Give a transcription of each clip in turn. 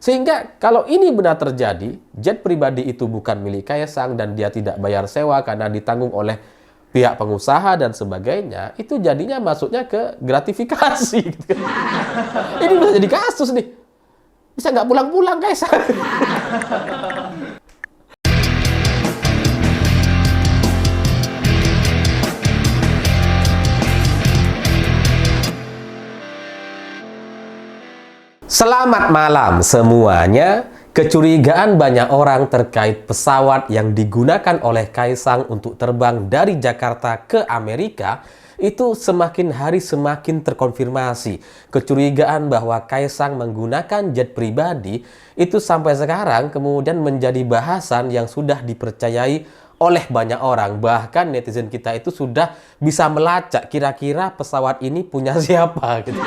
Sehingga kalau ini benar terjadi, jet pribadi itu bukan milik Kaisang dan dia tidak bayar sewa karena ditanggung oleh pihak pengusaha dan sebagainya, itu jadinya masuknya ke gratifikasi. Gitu. Ini bisa jadi kasus nih. Bisa nggak pulang-pulang Kaisang. Selamat malam semuanya. Kecurigaan banyak orang terkait pesawat yang digunakan oleh Kaisang untuk terbang dari Jakarta ke Amerika itu semakin hari semakin terkonfirmasi. Kecurigaan bahwa Kaisang menggunakan jet pribadi itu sampai sekarang kemudian menjadi bahasan yang sudah dipercayai oleh banyak orang. Bahkan netizen kita itu sudah bisa melacak kira-kira pesawat ini punya siapa gitu.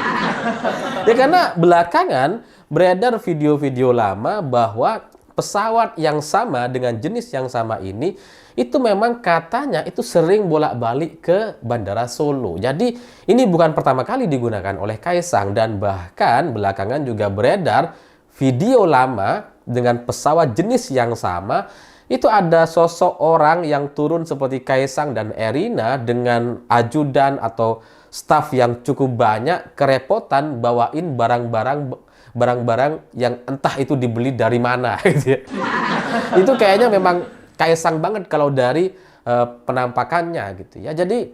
Ya karena belakangan beredar video-video lama bahwa pesawat yang sama dengan jenis yang sama ini itu memang katanya itu sering bolak-balik ke Bandara Solo. Jadi ini bukan pertama kali digunakan oleh Kaisang dan bahkan belakangan juga beredar video lama dengan pesawat jenis yang sama. Itu ada sosok orang yang turun seperti Kaisang dan Erina dengan ajudan atau staf yang cukup banyak, kerepotan bawain barang-barang yang entah itu dibeli dari mana gitu ya. Itu kayaknya memang Kaisang banget kalau dari penampakannya gitu ya. Jadi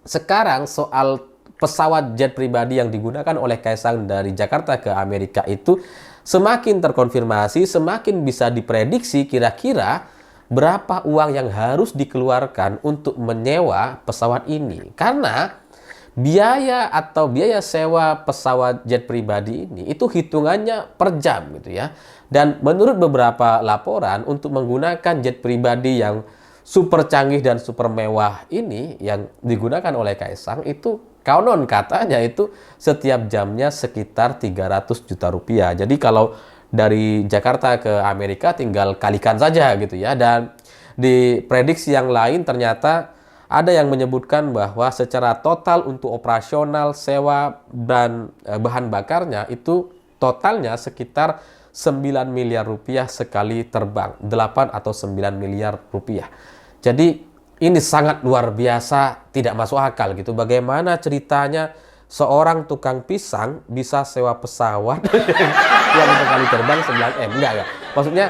sekarang soal pesawat jet pribadi yang digunakan oleh Kaisang dari Jakarta ke Amerika itu semakin terkonfirmasi, semakin bisa diprediksi kira-kira berapa uang yang harus dikeluarkan untuk menyewa pesawat ini. Karena biaya sewa pesawat jet pribadi ini itu hitungannya per jam gitu ya. Dan menurut beberapa laporan untuk menggunakan jet pribadi yang super canggih dan super mewah ini yang digunakan oleh Kaisang itu konon katanya itu setiap jamnya sekitar 300 juta rupiah. Jadi kalau dari Jakarta ke Amerika tinggal kalikan saja gitu ya. Dan di prediksi yang lain ternyata ada yang menyebutkan bahwa secara total untuk operasional, sewa, dan bahan bakarnya itu totalnya sekitar 9 miliar rupiah sekali terbang. 8 atau 9 miliar rupiah. Jadi ini sangat luar biasa, tidak masuk akal gitu. Bagaimana ceritanya seorang tukang pisang bisa sewa pesawat yang sekali terbang 9M? Enggak. Maksudnya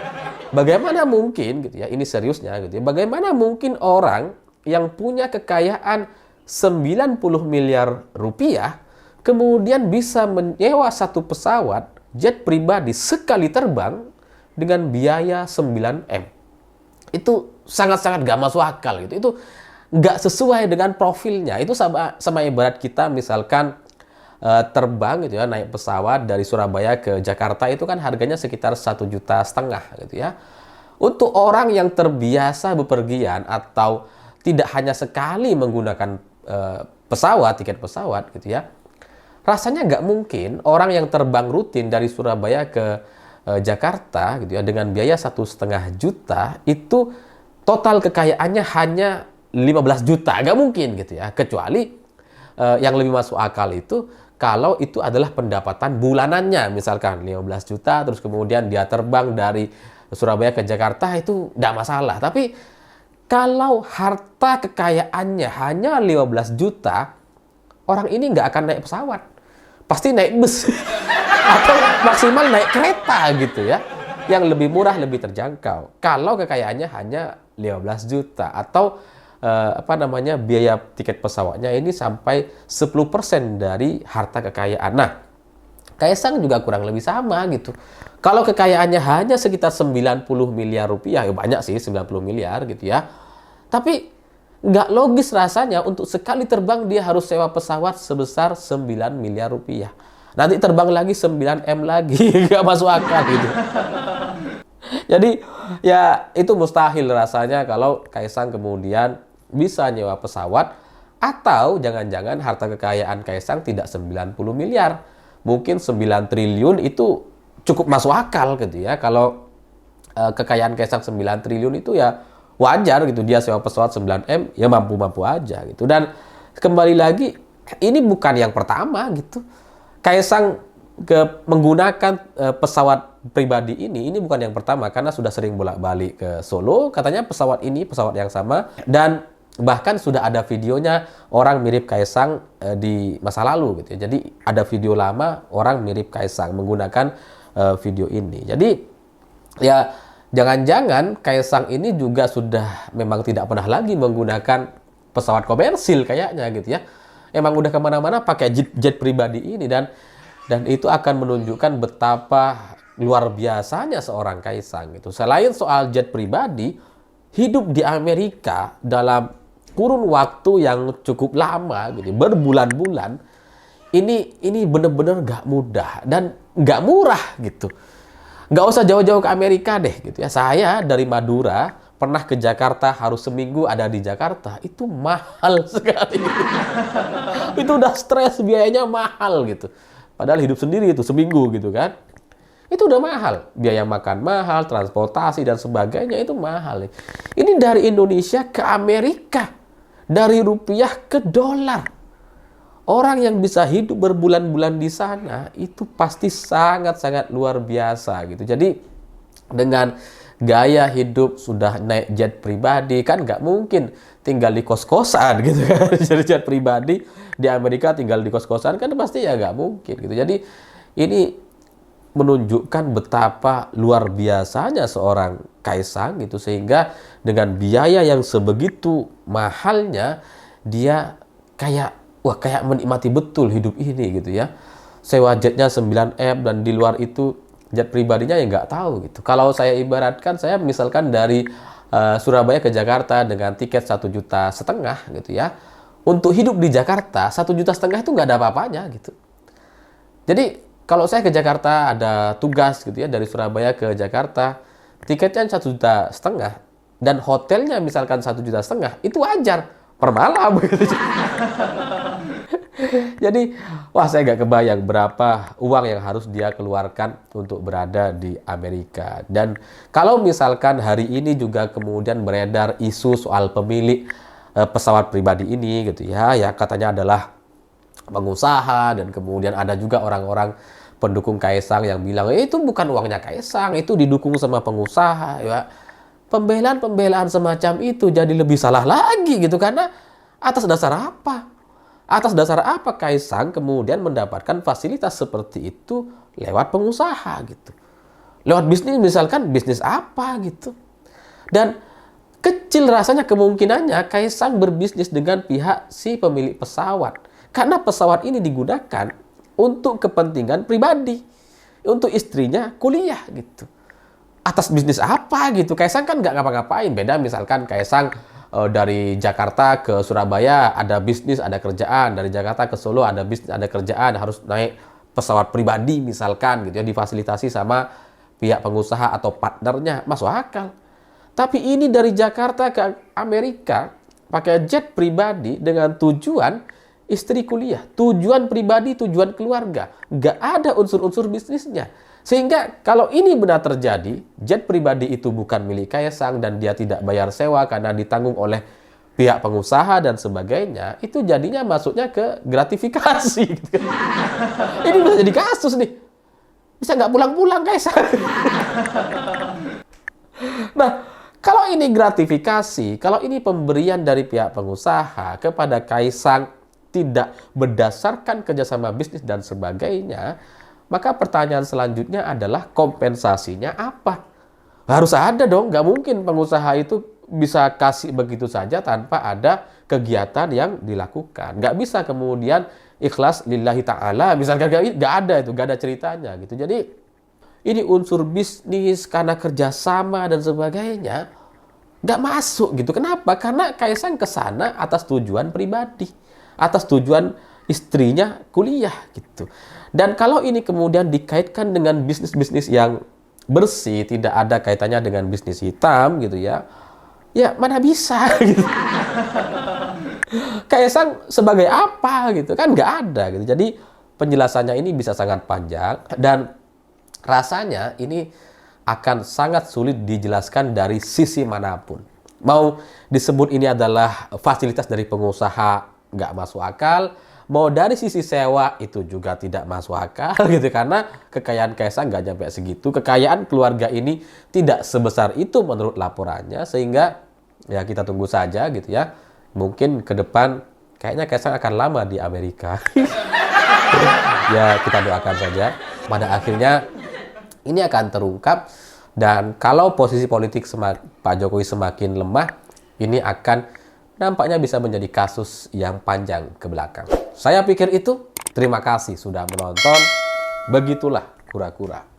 bagaimana mungkin gitu ya, ini seriusnya gitu ya. Bagaimana mungkin orang yang punya kekayaan 90 miliar rupiah kemudian bisa menyewa satu pesawat jet pribadi sekali terbang dengan biaya 9M. Itu sangat-sangat gak masuk akal gitu. Itu gak sesuai dengan profilnya. Itu sama ibarat kita misalkan terbang gitu ya, naik pesawat dari Surabaya ke Jakarta itu kan harganya sekitar 1,5 juta gitu ya. Untuk orang yang terbiasa bepergian atau tidak hanya sekali menggunakan tiket pesawat gitu ya, rasanya nggak mungkin orang yang terbang rutin dari Surabaya ke Jakarta gitu ya dengan biaya 1,5 juta itu total kekayaannya hanya 15 juta, nggak mungkin gitu ya. Kecuali yang lebih masuk akal itu kalau itu adalah pendapatan bulanannya, misalkan 15 juta terus kemudian dia terbang dari Surabaya ke Jakarta itu nggak masalah. Tapi kalau harta kekayaannya hanya 15 juta, orang ini nggak akan naik pesawat. Pasti naik bus. Atau maksimal naik kereta gitu ya. Yang lebih murah, lebih terjangkau. Kalau kekayaannya hanya 15 juta. Atau biaya tiket pesawatnya ini sampai 10% dari harta kekayaan. Nah, Kaisang juga kurang lebih sama gitu. Kalau kekayaannya hanya sekitar 90 miliar rupiah, ya banyak sih 90 miliar gitu ya. Tapi nggak logis rasanya untuk sekali terbang dia harus sewa pesawat sebesar 9 miliar rupiah. Nanti terbang lagi 9M lagi, nggak masuk akal gitu. Jadi ya itu mustahil rasanya kalau Kaisang kemudian bisa nyewa pesawat atau jangan-jangan harta kekayaan Kaisang tidak 90 miliar. Mungkin 9 triliun itu cukup masuk akal gitu ya. Kalau kekayaan Kaisang 9 triliun itu ya wajar gitu. Dia sewa pesawat 9M ya mampu-mampu aja gitu. Dan kembali lagi ini bukan yang pertama gitu. Kaisang menggunakan pesawat pribadi ini bukan yang pertama, karena sudah sering bolak-balik ke Solo. Katanya pesawat ini pesawat yang sama, dan bahkan sudah ada videonya orang mirip Kaisang di masa lalu gitu ya. Jadi ada video lama orang mirip Kaisang menggunakan video ini. Jadi ya jangan-jangan Kaisang ini juga sudah memang tidak pernah lagi menggunakan pesawat komersil kayaknya gitu ya. Emang udah kemana-mana pakai jet pribadi ini, dan itu akan menunjukkan betapa luar biasanya seorang Kaisang gitu. Selain soal jet pribadi, hidup di Amerika dalam kurun waktu yang cukup lama gitu, berbulan-bulan, ini bener-bener gak mudah dan gak murah gitu. Gak usah jauh-jauh ke Amerika deh gitu ya. Saya dari Madura pernah ke Jakarta, harus seminggu ada di Jakarta, itu mahal sekali. Itu udah stres, biayanya mahal gitu. Padahal hidup sendiri itu seminggu gitu kan. Itu udah mahal. Biaya makan mahal, transportasi dan sebagainya itu mahal. Ini dari Indonesia ke Amerika. Dari rupiah ke dolar. Orang yang bisa hidup berbulan-bulan di sana itu pasti sangat-sangat luar biasa gitu. Jadi dengan gaya hidup sudah naik jet pribadi, kan nggak mungkin tinggal di kos-kosan gitu kan. Jadi jet pribadi di Amerika tinggal di kos-kosan kan pasti ya nggak mungkin gitu. Jadi ini menunjukkan betapa luar biasanya seorang Kaisang gitu, sehingga dengan biaya yang sebegitu mahalnya dia kayak menikmati betul hidup ini gitu ya. Sewa jetnya 9M dan di luar itu jet pribadinya ya nggak tahu gitu. Kalau saya ibaratkan, saya misalkan dari Surabaya ke Jakarta dengan tiket 1,5 juta gitu ya. Untuk hidup di Jakarta 1,5 juta itu nggak ada apa-apanya gitu. Jadi kalau saya ke Jakarta ada tugas gitu ya, dari Surabaya ke Jakarta, tiketnya 1,5 juta dan hotelnya misalkan 1,5 juta, itu wajar per malam gitu. Jadi wah, saya nggak kebayang berapa uang yang harus dia keluarkan untuk berada di Amerika. Dan kalau misalkan hari ini juga kemudian beredar isu soal pemilik pesawat pribadi ini gitu ya, yang katanya adalah pengusaha, dan kemudian ada juga orang-orang pendukung Kaisang yang bilang itu bukan uangnya Kaisang, itu didukung sama pengusaha ya. Pembelaan semacam itu jadi lebih salah lagi gitu, karena atas dasar apa? Atas dasar apa Kaisang kemudian mendapatkan fasilitas seperti itu lewat pengusaha gitu? Lewat bisnis, misalkan bisnis apa gitu? Dan kecil rasanya kemungkinannya Kaisang berbisnis dengan pihak si pemilik pesawat, karena pesawat ini digunakan untuk kepentingan pribadi, untuk istrinya kuliah gitu. Atas bisnis apa gitu? Kaisang kan nggak ngapa-ngapain. Beda misalkan Kaisang dari Jakarta ke Surabaya ada bisnis, ada kerjaan. Dari Jakarta ke Solo ada bisnis, ada kerjaan. Harus naik pesawat pribadi misalkan gitu ya, difasilitasi sama pihak pengusaha atau partnernya, masuk akal. Tapi ini dari Jakarta ke Amerika pakai jet pribadi dengan tujuan istri kuliah, tujuan pribadi, tujuan keluarga. Nggak ada unsur-unsur bisnisnya. Sehingga kalau ini benar terjadi, jet pribadi itu bukan milik Kaisang dan dia tidak bayar sewa karena ditanggung oleh pihak pengusaha dan sebagainya, itu jadinya masuknya ke gratifikasi. Ini bisa jadi kasus nih. Bisa nggak pulang-pulang Kaisang. Nah, kalau ini gratifikasi, kalau ini pemberian dari pihak pengusaha kepada Kaisang tidak berdasarkan kerjasama bisnis dan sebagainya, maka pertanyaan selanjutnya adalah kompensasinya apa? Harus ada dong, nggak mungkin pengusaha itu bisa kasih begitu saja tanpa ada kegiatan yang dilakukan. Nggak bisa kemudian ikhlas lillahi ta'ala, misalkan nggak ada itu, nggak ada ceritanya gitu. Jadi ini unsur bisnis karena kerjasama dan sebagainya nggak masuk gitu. Kenapa? Karena Kaisang ke sana atas tujuan pribadi, atas tujuan istrinya kuliah gitu. Dan kalau ini kemudian dikaitkan dengan bisnis-bisnis yang bersih, tidak ada kaitannya dengan bisnis hitam gitu ya, ya mana bisa gitu. Kaisang sebagai apa gitu kan nggak ada gitu. Jadi penjelasannya ini bisa sangat panjang dan rasanya ini akan sangat sulit dijelaskan dari sisi manapun. Mau disebut ini adalah fasilitas dari pengusaha nggak masuk akal, Mau dari sisi sewa itu juga tidak masuk akal gitu, karena kekayaan Kaisang nggak nyampe segitu. Kekayaan keluarga ini tidak sebesar itu menurut laporannya, sehingga ya kita tunggu saja gitu ya. Mungkin ke depan kayaknya Kaisang akan lama di Amerika. Ya kita doakan saja pada akhirnya ini akan terungkap, dan kalau posisi politik Pak Jokowi semakin lemah, ini akan nampaknya bisa menjadi kasus yang panjang ke belakang. Saya pikir itu. Terima kasih sudah menonton. Begitulah kura-kura.